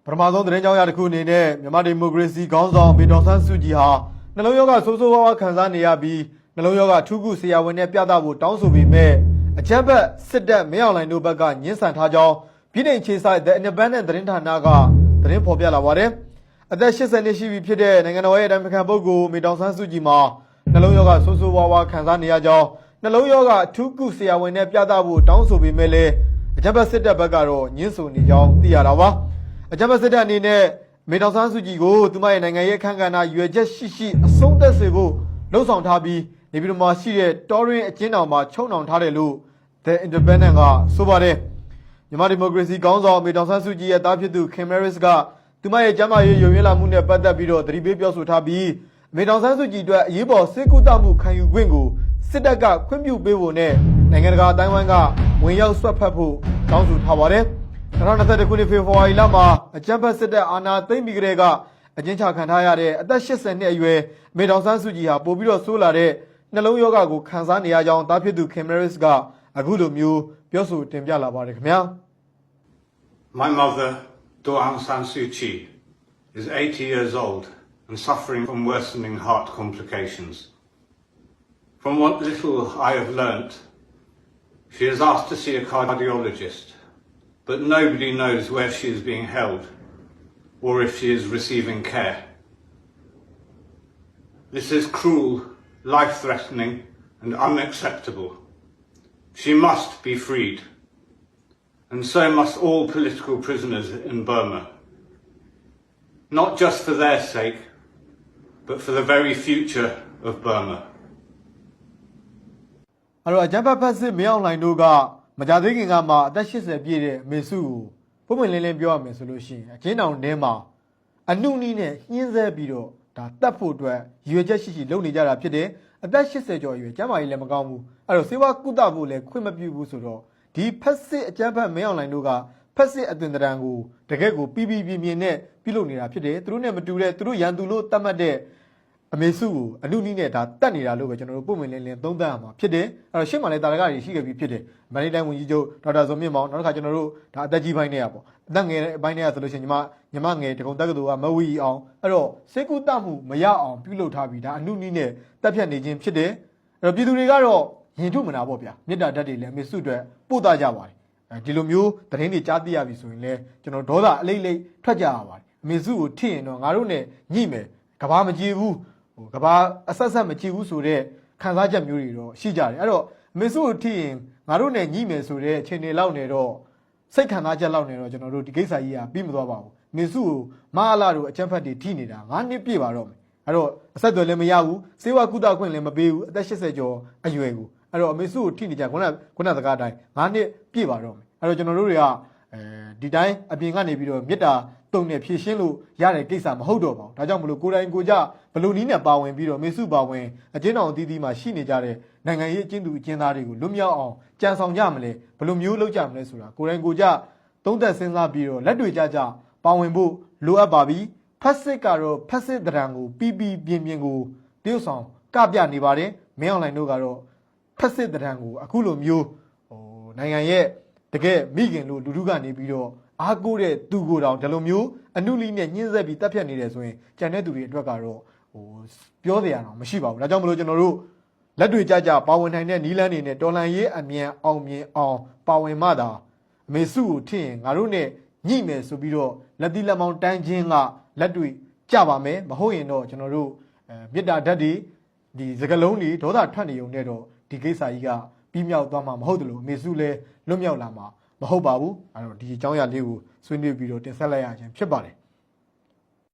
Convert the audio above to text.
ပထမဆုံးသတင်းကြောင်းရတစ်ခုအနေနဲ့မြန်မာဒီမိုကရေစီခေါင်းဆောင်မေဒေါ်ဆန်းစုကြည်ဟာနှလုံးရောဂါဆိုးဆိုးဝါးဝါးခံစားနေရပြီးနှလုံးရောဂါထူးခုဆရာဝန်နဲ့ပြသဖို့တောင်းဆိုပေမဲ့အကြမ်းဖက်စစ်တပ်မင်းအောင်လှိုင်တို့ဘက်ကညှဉ်းဆန်ထားကြောင်းပြည်ထောင်ခြေဆိုင် The Independent သတင်းဌာနကသတင်းဖော်ပြလာပါတယ်။အသက်80နှစ်ရှိပြီဖြစ်တဲ့နိုင်ငံတော်ရဲ့အတိုင်ပင်ခံပုဂ္ဂိုလ်မေဒေါ်ဆန်းစုကြည်မှာနှလုံးရောဂါဆိုးဆိုးဝါးဝါးခံစားနေရကြောင်းနှလုံးရောဂါထူးခုဆရာဝန်နဲ့ပြသဖို့တောင်းဆိုပေမဲ့လည်းအကြမ်းဖက်စစ်တပ်ဘက်ကတော့ညှဉ်းဆန်နေကြောင်းသိရတာပါ။အကြမ်းဖက်စစ်တပ်အနေနဲ့မေဒေါ်ဆန်းစုကြည်ကိုသူမရဲ့နိုင်ငံရေးအခမ်းကဏ္ဍရွယ်ချက်ရှိအဆုံးသတ်စေဖို့လှုံ့ဆော်ထားပြီးနေပြည်တော်မှာရှိတဲ့တော်ရင်အကျဉ်းတော်မှာချုံနှောင်ထားတယ်လို့ The Independent ကဆိုပါတယ်မြန်မာဒီမိုကရေစီခေါင်းဆောင်မေဒေါ်ဆန်းစုကြည်ရဲ့သားဖြစ်သူခင်မဲရစ်ကသူမရဲ့ကျန်းမာရေးယုံရင်းလာမှုနဲ့ပတ်သက်ပြီးတော့သတိပေးပြောဆိုထားပြီးမေဒေါ်ဆန်းစုကြည်အတွက်အရေးပေါ်စစ်ကူတမှုခံယူခွင့်ကိုစစ်တပ်ကခွင့်ပြုပေးဖို့နဲ့နိုင်ငံတကာအတိုင်းအဝိုင်းကဝင်ရောက်ဆွတ်ဖက်ဖို့တောင်းဆိုထားပါတယ်2021ခုနှစ်ဖေဖော်ဝါရီလမှာအကြမ်းဖက်စစ်တပ်အာဏာသိမ်းပြီးကတည်းကအကျဉ်းချခံထားရတဲ့အသက်80နှစ်အရွယ်မေဒေါ်ဆန်းစုကြည်ဟာပိုပြီးတော့ဆိုးလာတဲ့နှလုံးရောဂါကိုခံစားနေရကြောင်းသားဖြစ်သူခင်မဲရစ်ကအခုလိုမျိုးပြောဆိုတင်ပြလာပါတယ်ခင်ဗျာ My mother, Daw Aung San Suu Kyi, is 80 years old and suffering from worsening heart complications. From what little I have learnt, she is asked to see a cardiologist, but nobody knows where she is being held or if she is receiving care. This is cruel, life-threatening and unacceptable. She must be freed, and so must all political prisoners in Burma, not just for their sake, but for the very future of Burma. အဲ့တော့အကြမ်းဖက်ဖက်စစ်မင်းအောင်လှိုင်တို့ကမကြသေးခင်ကမှအသက်80ပြည့်တဲ့မေစုကိုပုံမှန်လင်းလင်းပြောရမယ်ဆိုလို့ရှိရင်အကျဉ်းထောင်ထဲမှာအနုနည်းနဲ့ညှင်းဆဲပြီးတော့ဒါတတ်ဖို့အတွက်ရွေချက်ရှိလုပ်နေကြတာဖြစ်တယ်အသက်80ကျော်အရွယ်ကျန်းမာရေးလည်းမကောင်းဘူးအဲ့တော့စေဝါကုသဖို့လည်းခွင့်မပြုဘူးဆိုတော့ဒီဖက်စစ်အကြမ်းဖက်မင်းအောင်လှိုင်တို့ကဖက်စစ်အသွင်သဏ္ဍာန်ကိုတကယ့်ကိုပြင်းနဲ့ပြုလုပ်နေတာဖြစ်တယ်သူတို့နဲ့မတူတဲ့သူတို့ရန်သူလို့သတ်မှတ်တဲ့အမေစုကိုအနုနည်းနဲ့ဒါတတ်နေတာလို့ပဲကျွန်တော်တို့ပုံမှန်လင်းလင်းသုံးသပ်ရမှာဖြစ်တယ်အဲ့တော့ရှေ့မှာလည်းတာရကတွေရှိခဲ့ပြီးဖြစ်တယ်မန္တလေးတိုင်းဝန်ကြီးချုပ်ဒေါက်တာဇော်မြင့်မောင်နောက်တစ်ခါကျွန်တော်တို့ဒါအသက်ကြီးပိုင်းတွေကပေါ့အသက်ငယ်ပိုင်းတွေကဆိုလို့ရှိရင်ညီမငယ်တကုံတက္ကသိုလ်ကမဝီအောင်အဲ့တော့စေကုတမှုမရအောင်ပြုလုပ်ထားပြီးဒါအနုနည်းနဲ့တက်ဖြတ်နေခြင်းဖြစ်တယ်အဲ့တော့ပြည်သူတွေကတော့ရင်ထုမနာပေါ့ဗျာမေတ္တာဓာတ်တွေလည်းအမေစုအတွက်ပို့သားကြပါတယ်ဒီလိုမျိုးသတင်းတွေကြားသိရပြီဆိုရင်လည်းကျွန်တော်ဒေါသအလိမ့်ထွက်ကြရပါတယ်အမေစုကိုထိရင်တော့ငါတို့နဲ့ညှိမယ်ကဘာမကြည့်ဘူးကဘာအဆက်ဆက်မကြည့်ဘူးဆိုတော့ခံစားချက်မျိုးတွေတော့ရှိကြတယ်အဲ့တော့မေစုကိုထိရင်ငါတို့နဲ့ညှိမယ်ဆိုတဲ့အခြေအနေလောက်နေတော့စိတ်ခံစားချက်လောက်နေတော့ကျွန်တော်တို့ဒီကိစ္စကြီးကပြီးမသွားပါဘူးမေစုကိုမဟာလာတို့အကြမ်းဖက်တွေထိနေတာ9နှစ်ပြည့်ပါတော့မယ်အဲ့တော့အဆက်အသွယ်လည်းမရဘူးစေဝါကုသခွင့်လည်းမပေးဘူးအသက်80ကျော်အရွယ်ကိုအဲ့တော့အမေစုကိုထိနေကြခုနစကားတိုင်း9နှစ်ပြည့်ပါတော့မယ်အဲ့တော့ကျွန်တော်တို့တွေကဒီတိုင်းအပြင်ကနေပြီးတော့မေတ္တာတုံနဲ့ဖြည့်ရှင်းလို့ရတဲ့ကိစ္စမဟုတ်တော့ပါဘူးဒါကြောင့်မလို့ကိုယ်တိုင်ကိုကြဘလို့နီးနဲ့ပါဝင်ပြီးတော့မေစုပါဝင်အကျဉ်းတော်အသီးသီးမှာရှိနေကြတဲ့နိုင်ငံရေးအကျဉ်းသူအကျဉ်းသားတွေကိုလွတ်မြောက်အောင်ကြံဆောင်ကြမလဲဘလို့မျိုးလုပ်ကြမလဲဆိုတာကိုယ်တိုင်ကိုကြသုံးသပ်စဉ်းစားပြီးတော့လက်တွေကြပါဝင်ဖို့လိုအပ်ပါပြီဖက်စစ်ကတော့ဖက်စစ်တရံကိုပြင်းကိုတရုတ်ဆောင်ကပြနေပါတယ်မင်းအောင်လှိုင်တို့ကတော့ဖက်စစ်တရံကိုအခုလိုမျိုးနိုင်ငံရဲ့တကယ်မိခင်လို့လူထုကနေပြီးတော့အားကိုးတဲ့သူကိုတောင်ဒီလိုမျိုးအနုလီနဲ့ညှင်းဆက်ပြီးတပ်ဖြတ်နေတယ်ဆိုရင်ကြံတဲ့သူတွေအတွက်ကတော့ပြောစရာတော့မရှိပါဘူးဒါကြောင့်မလို့ကျွန်တော်တို့လက်တွေကြပါဝင်နိုင်တဲ့နီးလန်းတွေနဲ့တော်လန်ရေးအမြန်အောင်မြင်အောင်ပါဝင်မှသာအမေစုကိုထင်ရင်ငါတို့နဲ့ညှိမယ်ဆိုပြီးတော့လက်သီးလက်မောင်းတန်းခြင်းကလက်တွေကြပါမယ်မဟုတ်ရင်တော့ကျွန်တော်တို့မေတ္တာဓာတ်တွေဒီစကလုံးတွေဒေါသထွက်နေုံနဲ့တော့ဒီကိစ္စကြီးကပြီးမြောက်သွားမှာမဟုတ်တယ်လို့အမေစုလည်းလွတ်မြောက်လာမှာမဟုတ်ပါဘူးအဲ့တော့ဒီအကြောင်းအရာလေးကိုဆွေးနွေးပြီးတော့တင်ဆက်လိုက်ရခြင်းဖြစ်ပါတယ်